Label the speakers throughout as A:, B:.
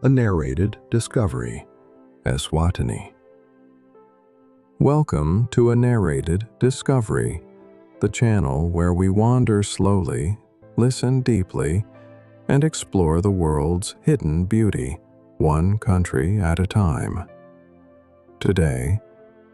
A: a narrated discovery, Eswatini. Welcome to a narrated discovery, the channel where we wander slowly, listen deeply, and explore the world's hidden beauty, one country at a time. Today,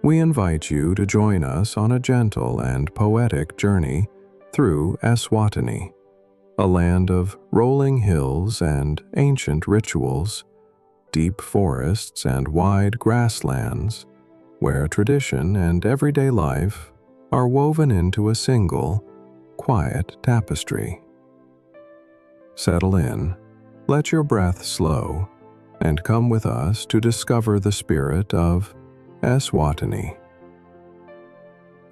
A: we invite you to join us on a gentle and poetic journey through Eswatini, a land of rolling hills and ancient rituals, deep forests and wide grasslands, where tradition and everyday life are woven into a single, quiet tapestry. Settle in, let your breath slow, and come with us to discover the spirit of Eswatini.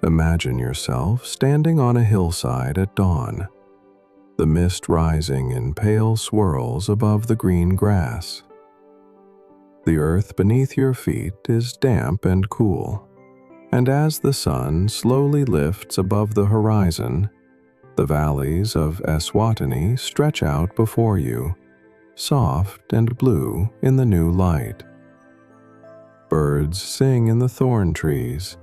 A: Imagine yourself standing on a hillside at dawn, the mist rising in pale swirls above the green grass. The earth beneath your feet is damp and cool, and as the sun slowly lifts above the horizon, the valleys of Eswatini stretch out before you, soft and blue in the new light. Birds sing in the thorn trees,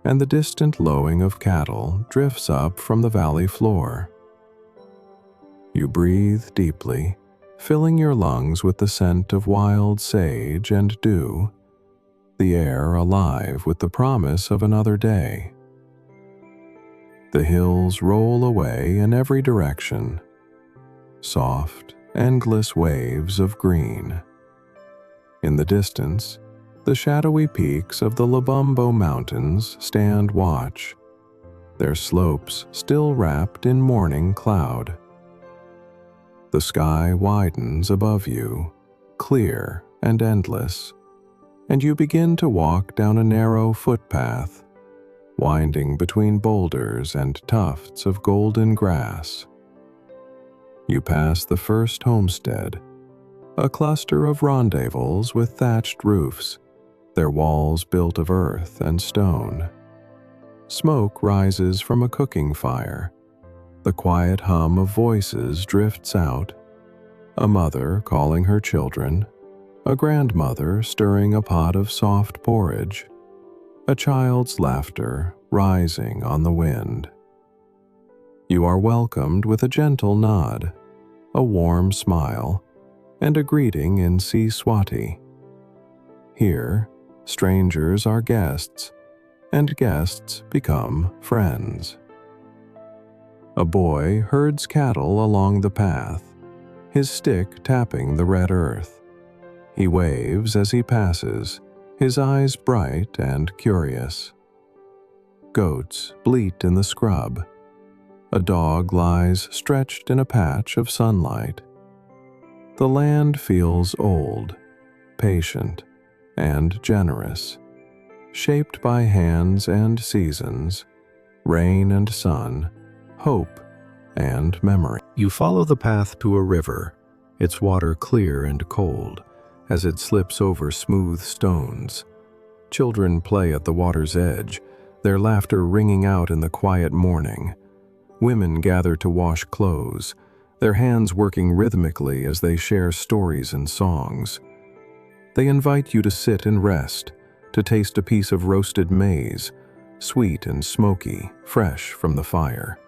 A: and the distant lowing of cattle drifts up from the valley floor. You breathe deeply, filling your lungs with the scent of wild sage and dew, the air alive with the promise of another day. The hills roll away in every direction, soft, endless waves of green. In the distance, the shadowy peaks of the Lubumbo Mountains stand watch, their slopes still wrapped in morning cloud. The sky widens above you, clear and endless, and you begin to walk down a narrow footpath, winding between boulders and tufts of golden grass. You pass the first homestead, a cluster of rendezvous with thatched roofs, their walls built of earth and stone. Smoke rises from a cooking fire. The quiet hum of voices drifts out, a mother calling her children, a grandmother stirring a pot of soft porridge, a child's laughter rising on the wind. You are welcomed with a gentle nod, a warm smile, and a greeting in Siswati. Here, strangers are guests, and guests become friends. A boy herds cattle along the path, his stick tapping the red earth. He waves as he passes, his eyes bright and curious. Goats bleat in the scrub. A dog lies stretched in a patch of sunlight. The land feels old, patient, and generous, shaped by hands and seasons, rain and sun, hope and memory. You follow the path to a river, its water clear and cold, as it slips over smooth stones. Children play at the water's edge, their laughter ringing out in the quiet morning. Women gather to wash clothes, their hands working rhythmically as they share stories and songs. They invite you to sit and rest, to taste a piece of roasted maize, sweet and smoky, fresh from the fire.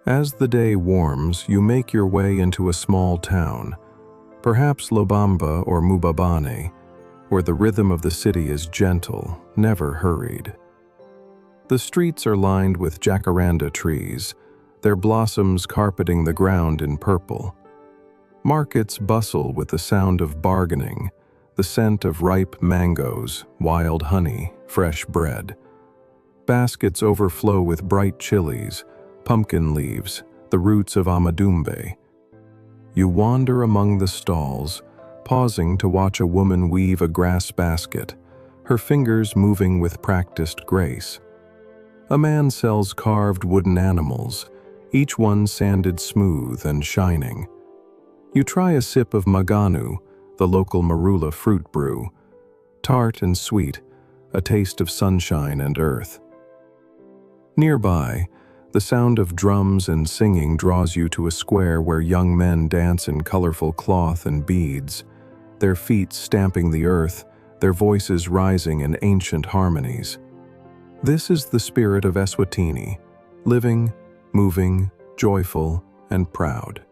A: As the day warms, you make your way into a small town, perhaps Lubamba or Mubabane, where the rhythm of the city is gentle, never hurried. The streets are lined with jacaranda trees, their blossoms carpeting the ground in purple. Markets bustle with the sound of bargaining, the scent of ripe mangoes, wild honey, fresh bread. Baskets overflow with bright chilies, pumpkin leaves, the roots of amadumbe. You wander among the stalls, pausing to watch a woman weave a grass basket, her fingers moving with practiced grace. A man sells carved wooden animals, each one sanded smooth and shining. You try a sip of maganu, the local marula fruit brew, tart and sweet, a taste of sunshine and earth. Nearby, the sound of drums and singing draws you to a square where young men dance in colorful cloth and beads, their feet stamping the earth, their voices rising in ancient harmonies. This is the spirit of Eswatini, living, moving, joyful, and proud.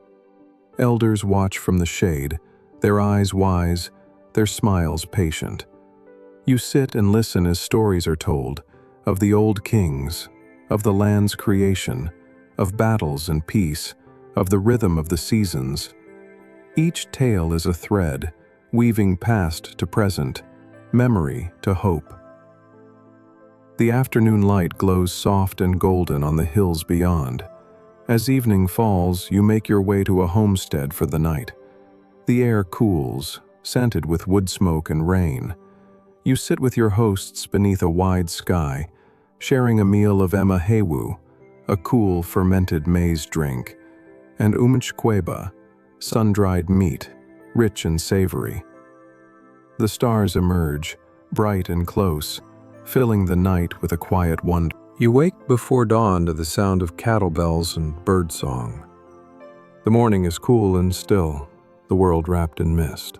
A: Elders watch from the shade, their eyes wise, their smiles patient. You sit and listen as stories are told of the old kings, of the land's creation, of battles and peace, of the rhythm of the seasons. Each tale is a thread, weaving past to present, memory to hope. The afternoon light glows soft and golden on the hills beyond. As evening falls, you make your way to a homestead for the night. The air cools, scented with wood smoke and rain. You sit with your hosts beneath a wide sky, sharing a meal of emahewu, a cool fermented maize drink, and umhlanga, sun-dried meat, rich and savory. The stars emerge, bright and close, filling the night with a quiet wonder. You wake before dawn to the sound of cattle bells and birdsong. The morning is cool and still, the world wrapped in mist.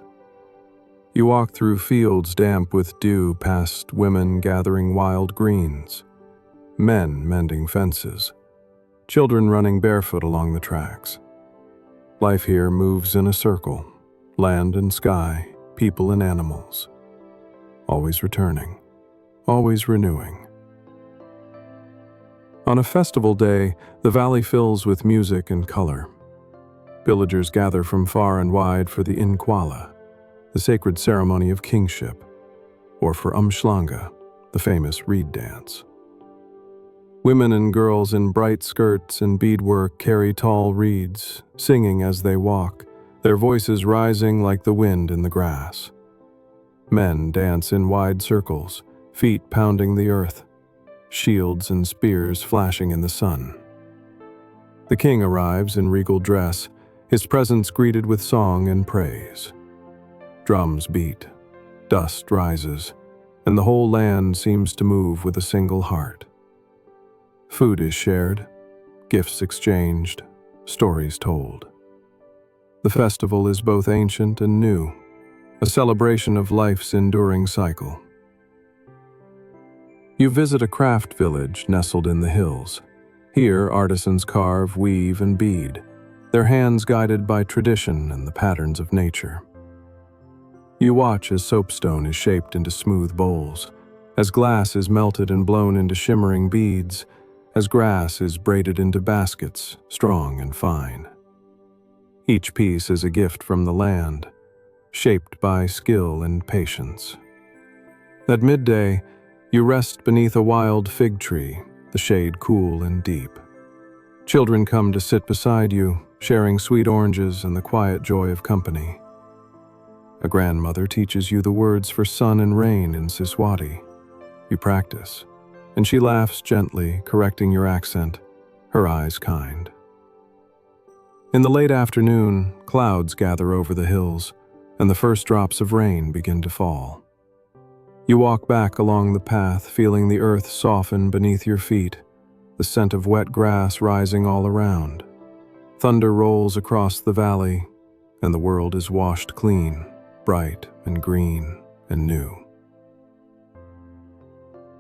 A: You walk through fields damp with dew past women gathering wild greens, men mending fences, children running barefoot along the tracks. Life here moves in a circle, land and sky, people and animals, always returning, always renewing. On a festival day, the valley fills with music and color. Villagers gather from far and wide for the Inkwala, the sacred ceremony of kingship, or for Umhlanga, the famous reed dance. Women and girls in bright skirts and beadwork carry tall reeds, singing as they walk, their voices rising like the wind in the grass. Men dance in wide circles, feet pounding the earth, shields and spears flashing in the sun. The king arrives in regal dress, his presence greeted with song and praise. Drums beat, dust rises, and the whole land seems to move with a single heart. Food is shared, gifts exchanged, stories told. The festival is both ancient and new, a celebration of life's enduring cycle. You visit a craft village nestled in the hills. Here, artisans carve, weave, and bead, their hands guided by tradition and the patterns of nature. You watch as soapstone is shaped into smooth bowls, as glass is melted and blown into shimmering beads, as grass is braided into baskets, strong and fine. Each piece is a gift from the land, shaped by skill and patience. At midday, you rest beneath a wild fig tree, the shade cool and deep. Children come to sit beside you, sharing sweet oranges and the quiet joy of company. A grandmother teaches you the words for sun and rain in Siswati. You practice, and she laughs gently, correcting your accent, her eyes kind. In the late afternoon, clouds gather over the hills, and the first drops of rain begin to fall. You walk back along the path, feeling the earth soften beneath your feet, the scent of wet grass rising all around. Thunder rolls across the valley, and the world is washed clean, bright and green and new.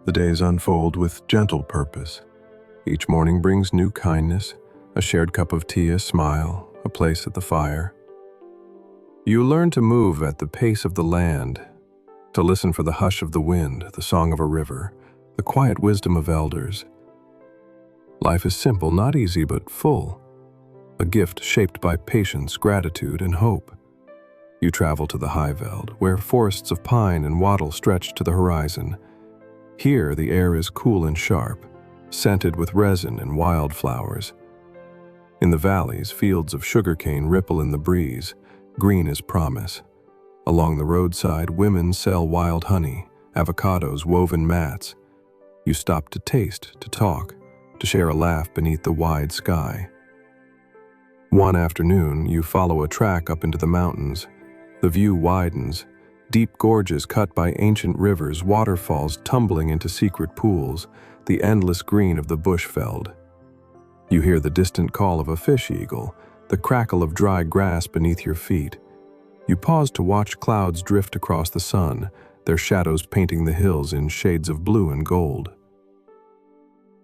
A: The days unfold with gentle purpose. Each morning brings new kindness, a shared cup of tea, a smile, a place at the fire. You learn to move at the pace of the land, to listen for the hush of the wind, the song of a river, the quiet wisdom of elders. Life is simple, not easy, but full, a gift shaped by patience, gratitude, and hope. You travel to the Highveld, where forests of pine and wattle stretch to the horizon. Here, the air is cool and sharp, scented with resin and wildflowers. In the valleys, fields of sugarcane ripple in the breeze, green as promise. Along the roadside, women sell wild honey, avocados, woven mats. You stop to taste, to talk, to share a laugh beneath the wide sky. One afternoon, you follow a track up into the mountains. The view widens, deep gorges cut by ancient rivers, waterfalls tumbling into secret pools, the endless green of the bushveld. You hear the distant call of a fish eagle, the crackle of dry grass beneath your feet. You pause to watch clouds drift across the sun, their shadows painting the hills in shades of blue and gold.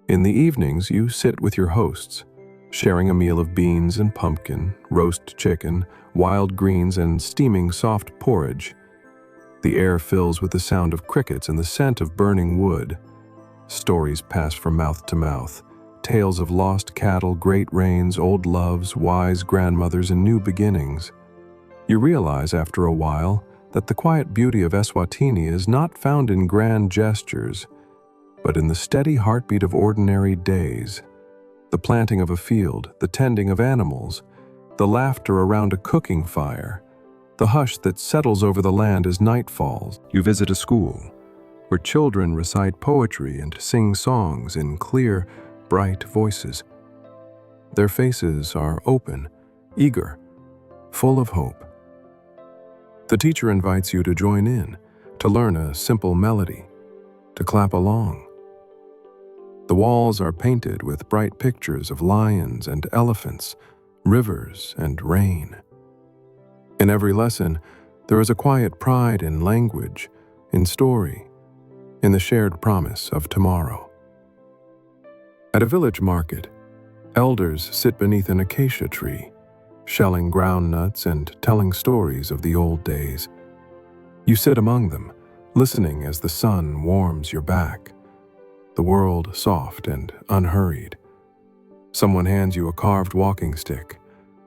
A: In the evenings, you sit with your hosts, sharing a meal of beans and pumpkin, roast chicken, wild greens, and steaming soft porridge. The air fills with the sound of crickets and the scent of burning wood. Stories pass from mouth to mouth, tales of lost cattle, great rains, old loves, wise grandmothers, and new beginnings. You realize after a while that the quiet beauty of Eswatini is not found in grand gestures, but in the steady heartbeat of ordinary days. The planting of a field, the tending of animals, the laughter around a cooking fire, the hush that settles over the land as night falls. You visit a school where children recite poetry and sing songs in clear, bright voices. Their faces are open, eager, full of hope. The teacher invites you to join in, to learn a simple melody, to clap along. The walls are painted with bright pictures of lions and elephants, rivers and rain. In every lesson, there is a quiet pride in language, in story, in the shared promise of tomorrow. At a village market, elders sit beneath an acacia tree, shelling groundnuts and telling stories of the old days. You sit among them, listening as the sun warms your back, the world soft and unhurried. Someone hands you a carved walking stick,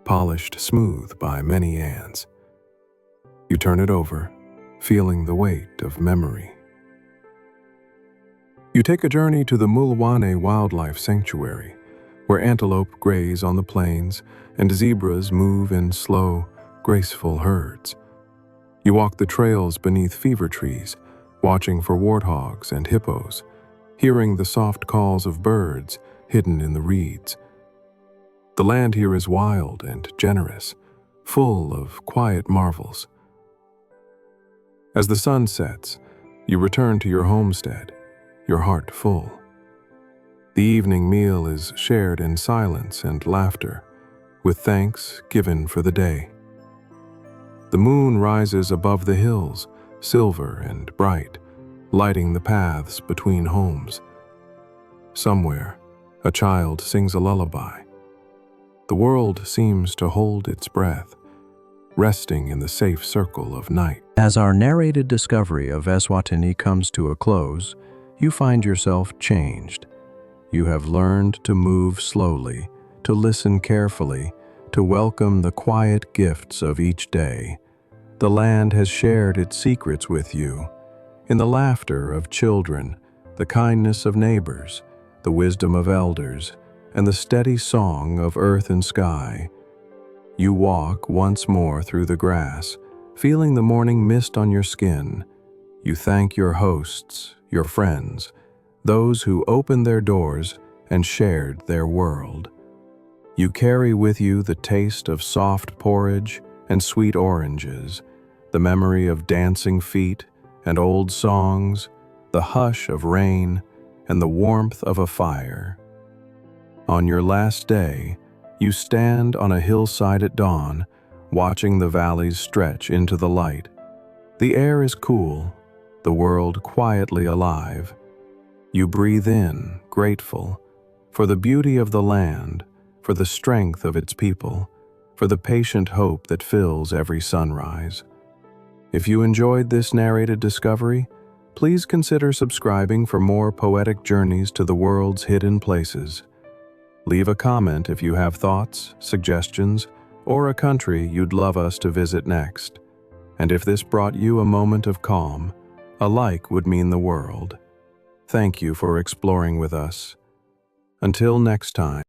A: polished smooth by many hands. You turn it over, feeling the weight of memory. You take a journey to the Mlilwane Wildlife Sanctuary, where antelope graze on the plains and zebras move in slow, graceful herds. You walk the trails beneath fever trees, watching for warthogs and hippos, hearing the soft calls of birds hidden in the reeds. The land here is wild and generous, full of quiet marvels. As the sun sets, you return to your homestead, your heart full. The evening meal is shared in silence and laughter, with thanks given for the day. The moon rises above the hills, silver and bright, lighting the paths between homes. Somewhere, a child sings a lullaby. The world seems to hold its breath, resting in the safe circle of night.
B: As our narrated discovery of Eswatini comes to a close, you find yourself changed. You have learned to move slowly, to listen carefully, to welcome the quiet gifts of each day. The land has shared its secrets with you. In the laughter of children, the kindness of neighbors, the wisdom of elders, and the steady song of earth and sky, you walk once more through the grass, feeling the morning mist on your skin. You thank your hosts, your friends, those who opened their doors and shared their world. You carry with you the taste of soft porridge and sweet oranges, the memory of dancing feet and old songs, the hush of rain and the warmth of a fire. On your last day, you stand on a hillside at dawn, watching the valleys stretch into the light. The air is cool, the world quietly alive. You breathe in, grateful, for the beauty of the land, for the strength of its people, for the patient hope that fills every sunrise. If you enjoyed this narrated discovery, please consider subscribing for more poetic journeys to the world's hidden places. Leave a comment if you have thoughts, suggestions, or a country you'd love us to visit next. And if this brought you a moment of calm, a like would mean the world. Thank you for exploring with us. Until next time.